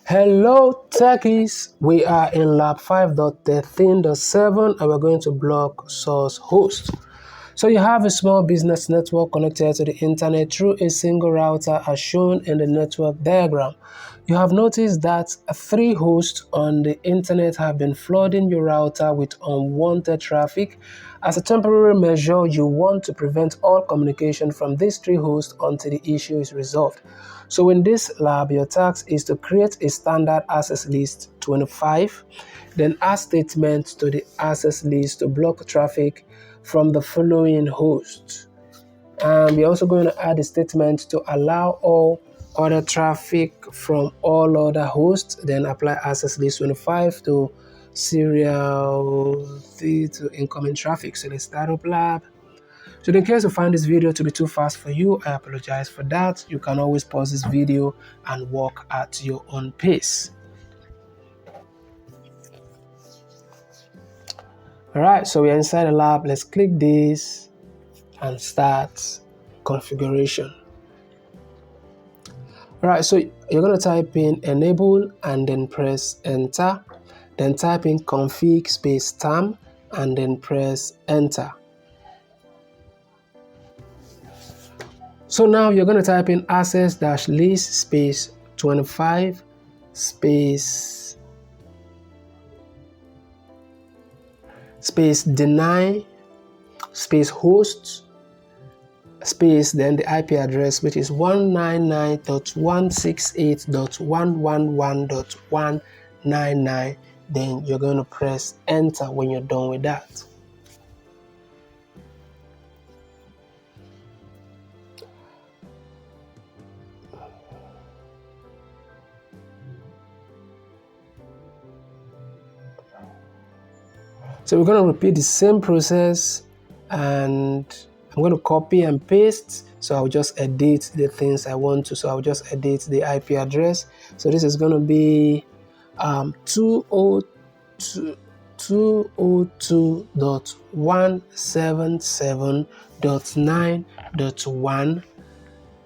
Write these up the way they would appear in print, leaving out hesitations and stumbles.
Hello techies, we are in lab 5.13.7 and we're going to block source host. So you have a small business network connected to the internet through a single router as shown in the network diagram. You have noticed that 3 hosts on the internet have been flooding your router with unwanted traffic. As a temporary measure, you want to prevent all communication from these 3 hosts until the issue is resolved. So in this lab, your task is to create a standard access list 25, then add statements to the access list to block traffic from the following hosts. We're also going to add a statement to allow all other traffic from all other hosts, then apply access list 25 to serial to incoming traffic. So let's start up lab. So in case you find this video to be too fast for you, I apologize for that. You can always pause this video and walk at your own pace. Alright, so we're inside the lab. Let's click this and start configuration. Alright, so you're going to type in enable and then press enter. Then type in config space term and then press enter. So now you're going to type in access-list space 25 space deny space hosts space then the IP address, which is 199.168.111.199. Then you're going to press enter when you're done with that. So we're going to repeat the same process, and I'm going to copy and paste. So I'll just edit the things I want to. So I'll just edit the IP address. So this is going to be 202.177.9.1,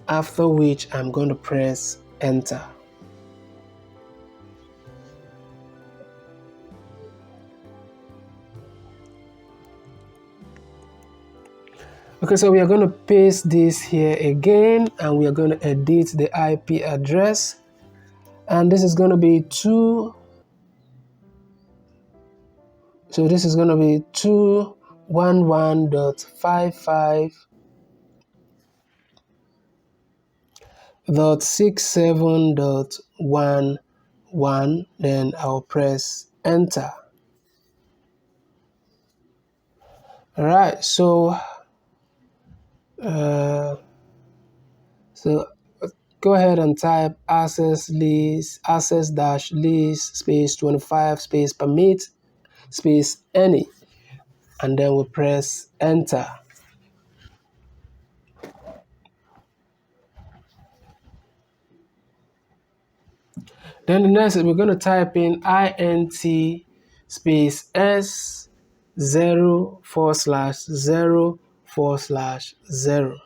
after which I'm going to press enter. Okay, so we are going to paste this here again, and we are going to edit the IP address, and this is going to be 211.55.67.11. Then I'll press enter. All right, so go ahead and type access-list space 25 space permit space any, and then we'll press enter. Then the next is we're going to type in int space s0/0/0/0.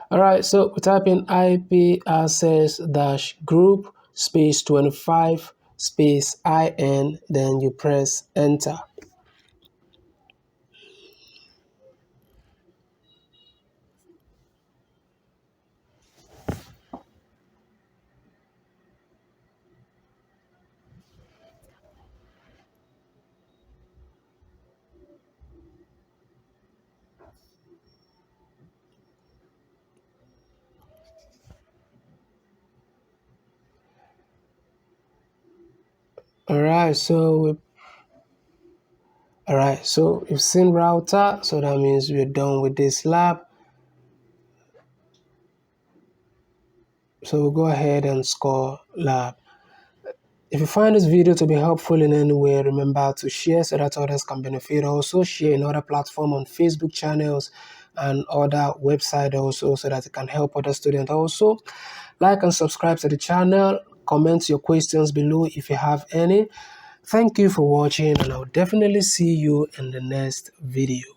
Alright, so we type in IP access-group space 25 space IN, then you press enter. Alright, so you've seen router, so that means we're done with this lab. So we'll go ahead and score lab. If you find this video to be helpful in any way, remember to share so that others can benefit. Also share in other platforms on Facebook channels and other website also, so that it can help other students also. Like and subscribe to the channel. Comment your questions below if you have any. Thank you for watching, and I'll definitely see you in the next video.